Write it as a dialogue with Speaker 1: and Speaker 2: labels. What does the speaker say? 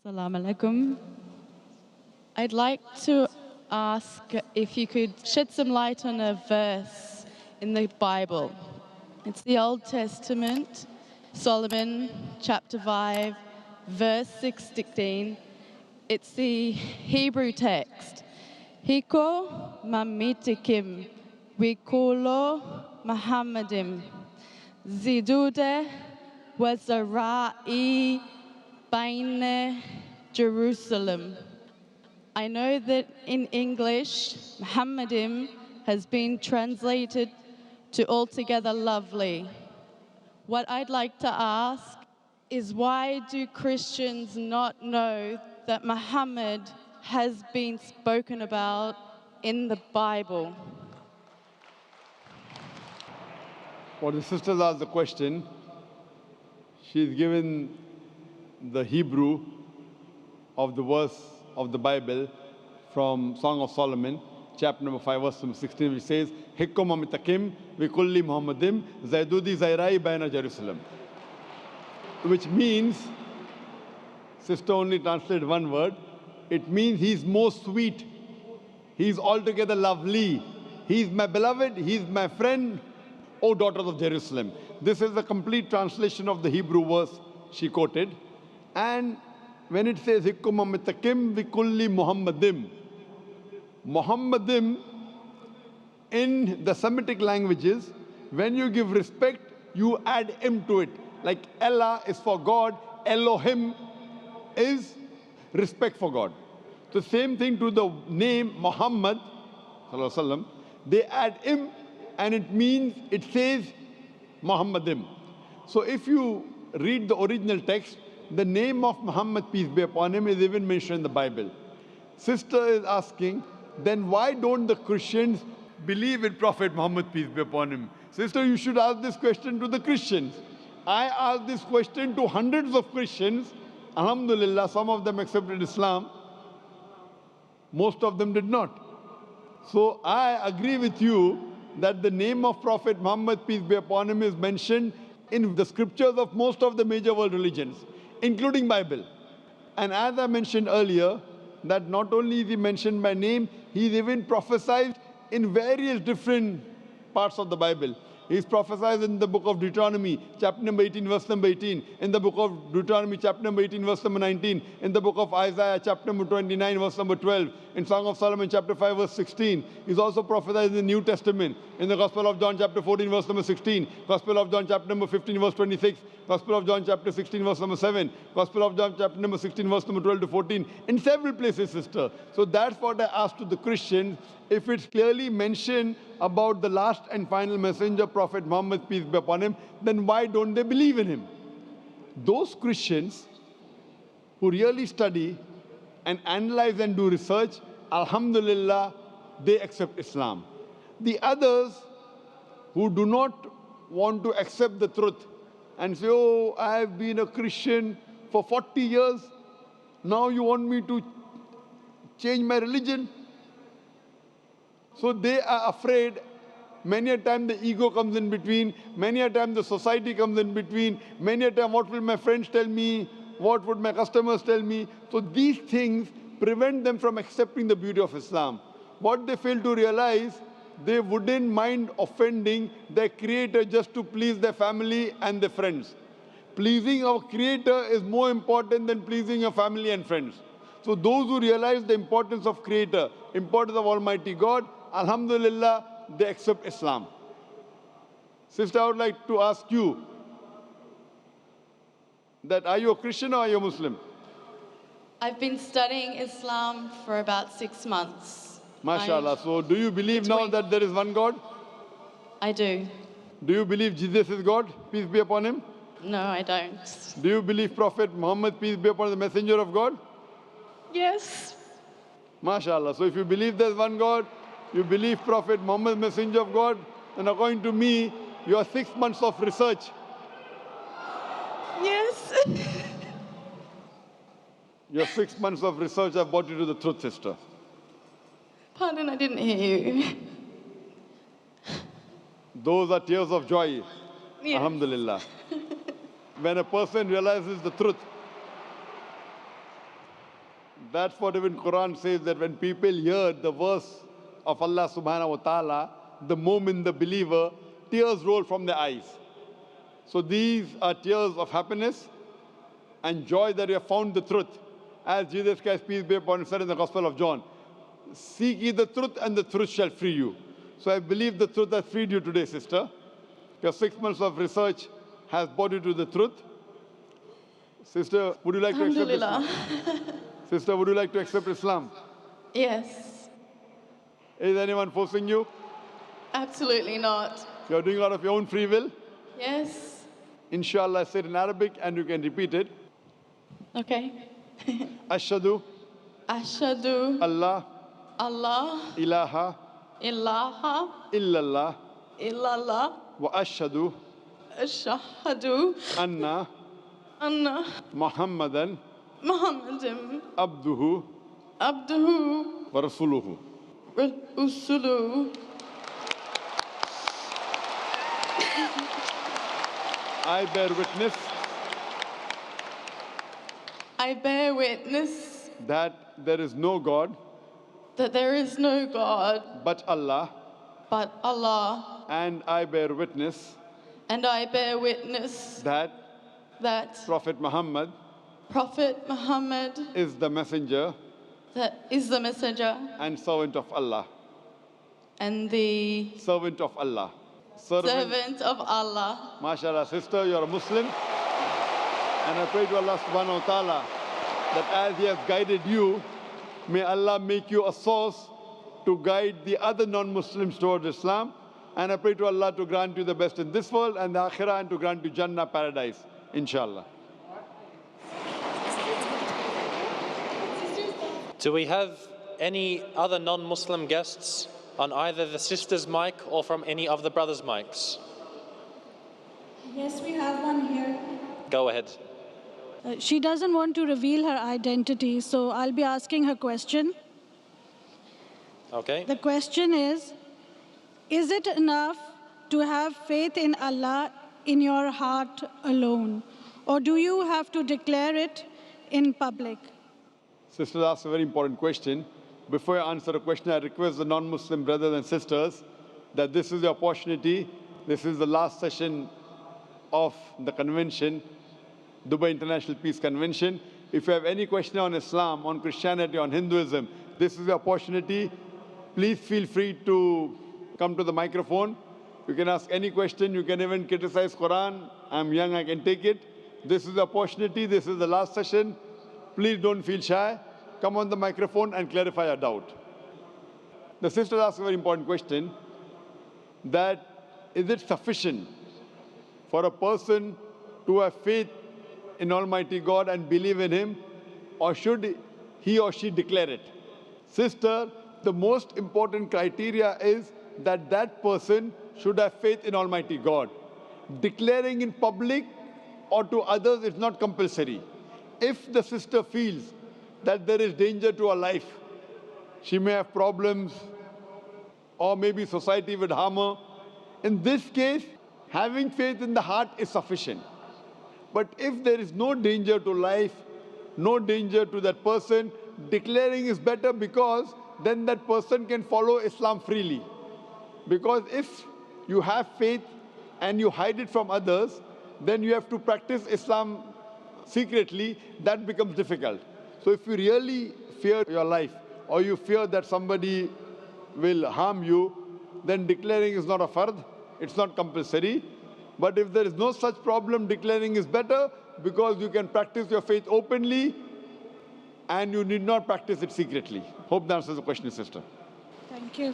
Speaker 1: Assalamu alaikum. I'd like to ask if you could shed some light on a verse in the Bible. It's the Old Testament, Solomon chapter 5, verse 16. It's the Hebrew text. Hiko mamitikim wikulo Muhammadim zidude wazarai baine Jerusalem. I know that in English, Muhammadim has been translated to altogether lovely. What I'd like to ask is, why do Christians not know that Muhammad has been spoken about in the Bible?
Speaker 2: Well, the sisters asked the question. She's given the Hebrew of the verse of the Bible from Song of Solomon, chapter number 5, verse number 16, which says, Hikkum amitakim vikulli Muhammadim zaidudi zairai baina Jerusalem. Which means, sister only translated one word, it means he's most sweet, he's altogether lovely, he's my beloved, he's my friend, O daughters of Jerusalem. This is the complete translation of the Hebrew verse she quoted. And when it says, Hikkum amitakim vikulli Muhammadim, Muhammadim in the Semitic languages, when you give respect, you add im to it. Like Allah is for God, Elohim is respect for God. The same thing to the name Muhammad, they add im, and it means, it says Muhammadim. So if you read the original text, the name of Muhammad, peace be upon him, is even mentioned in the Bible. Sister is asking, then why don't the Christians believe in Prophet Muhammad, peace be upon him? Sister, you should ask this question to the Christians. I asked this question to hundreds of Christians. Alhamdulillah, some of them accepted Islam. Most of them did not. So I agree with you that the name of Prophet Muhammad, peace be upon him, is mentioned in the scriptures of most of the major world religions, including Bible. And as I mentioned earlier, that not only is he mentioned by name, he is even prophesied in various different parts of the Bible. He is prophesied in the book of Deuteronomy, chapter number 18, verse number 18, in the book of Deuteronomy, chapter number 18, verse number 19, in the book of Isaiah, chapter number 29, verse number 12, in Song of Solomon, chapter 5, verse 16. He is also prophesied in the New Testament, in the Gospel of John, chapter 14, verse number 16, Gospel of John, chapter number 15, verse 26, Gospel of John, chapter 16, verse number 7, Gospel of John, chapter number 16, verse number 12 to 14, in several places, sister. So that's what I asked to the Christians. If it's clearly mentioned about the last and final messenger, Prophet Muhammad, peace be upon him, then why don't they believe in him? Those Christians who really study and analyze and do research, alhamdulillah, they accept Islam. The others who do not want to accept the truth and say, oh, I have been a Christian for 40 years, now you want me to change my religion? So they are afraid. Many a time the ego comes in between. Many a time the society comes in between. Many a time, what will my friends tell me? What would my customers tell me? So these things prevent them from accepting the beauty of Islam. What they fail to realize, they wouldn't mind offending their Creator just to please their family and their friends. Pleasing our Creator is more important than pleasing your family and friends. So those who realize the importance of Creator, importance of Almighty God, alhamdulillah, they accept Islam. Sister, I would like to ask you that, are you a Christian or are you a Muslim?
Speaker 1: I've been studying Islam for about 6 months.
Speaker 2: MashaAllah. So do you believe now that there is one God?
Speaker 1: I do.
Speaker 2: Do you believe Jesus is God? Peace be upon him.
Speaker 1: No, I don't.
Speaker 2: Do you believe Prophet Muhammad, peace be upon him, the messenger of God?
Speaker 1: Yes.
Speaker 2: MashaAllah. So if you believe there's one God, you believe Prophet Muhammad, messenger of God, then according to me, your 6 months of research.
Speaker 1: Yes.
Speaker 2: Your 6 months of research have brought you to the truth, sister.
Speaker 1: Pardon, I didn't hear you.
Speaker 2: Those are tears of joy.
Speaker 1: Yes.
Speaker 2: Alhamdulillah. When a person realizes the truth, That's what even Quran says, that when people hear the verse of Allah subhanahu wa ta'ala, the moment the believer, tears roll from their eyes. So these are tears of happiness and joy that you have found the truth. As Jesus Christ, peace be upon him, said in the Gospel of John, seek ye the truth and the truth shall free you. So I believe the truth has freed you today, sister. Your 6 months of research has brought you to the truth. Sister, would you like to accept Islam? Sister, would you like to accept Islam?
Speaker 1: Yes.
Speaker 2: Is anyone forcing you?
Speaker 1: Absolutely not.
Speaker 2: You're doing it out of your own free will?
Speaker 1: Yes.
Speaker 2: Inshallah, I said in Arabic and you can repeat it.
Speaker 1: Okay.
Speaker 2: Ashhadu
Speaker 1: Ashhadu
Speaker 2: Allah
Speaker 1: Allah
Speaker 2: ilaha
Speaker 1: ilaha
Speaker 2: illallah
Speaker 1: illallah
Speaker 2: wa ashhadu
Speaker 1: ashhadu
Speaker 2: anna
Speaker 1: anna
Speaker 2: Muhammadan
Speaker 1: Muhammadan
Speaker 2: abduhu
Speaker 1: abduhu
Speaker 2: wa rasuluhu.
Speaker 1: Rasuluhu.
Speaker 2: I bear witness that there is no God
Speaker 1: that there is no God
Speaker 2: but Allah, and I bear witness that Prophet Muhammad is the messenger and servant of Allah.
Speaker 1: and the
Speaker 2: Servant of Allah.
Speaker 1: servant of Allah.
Speaker 2: MashaAllah, sister, you're a Muslim. And I pray to Allah subhanahu wa ta'ala that as He has guided you, may Allah make you a source to guide the other non-Muslims towards Islam. And I pray to Allah to grant you the best in this world and the Akhirah, and to grant you Jannah, paradise, inshallah.
Speaker 3: Do we have any other non-Muslim guests on either the sister's mic or from any of the brothers' mics?
Speaker 4: Yes, we have one here.
Speaker 3: Go ahead.
Speaker 4: She doesn't want to reveal her identity, so I'll be asking her question.
Speaker 3: Okay.
Speaker 4: The question is it enough to have faith in Allah in your heart alone? Or do you have to declare it in public?
Speaker 2: Sister asked a very important question. Before I answer the question, I request the non-Muslim brothers and sisters that this is the opportunity. This is the last session of the convention, Dubai International Peace Convention. If you have any question on Islam, on Christianity, on Hinduism, this is the opportunity. Please feel free to come to the microphone. You can ask any question. You can even criticize Quran. I'm young, I can take it. This is the opportunity. This is the last session. Please don't feel shy. Come on the microphone and clarify your doubt. The sister asked a very important question, that is it sufficient for a person to have faith in Almighty God and believe in Him, or should he or she declare it? Sister, the most important criteria is that that person should have faith in Almighty God. Declaring in public or to others is not compulsory. If the sister feels that there is danger to her life, she may have problems, or maybe society would harm her. In this case, having faith in the heart is sufficient. But if there is no danger to life, no danger to that person, declaring is better, because then that person can follow Islam freely. Because if you have faith and you hide it from others, then you have to practice Islam secretly. That becomes difficult. So if you really fear your life, or you fear that somebody will harm you, then declaring is not a fard, it's not compulsory. But if there is no such problem, declaring is better, because you can practice your faith openly and you need not practice it secretly. Hope that answers the question, sister.
Speaker 4: Thank you.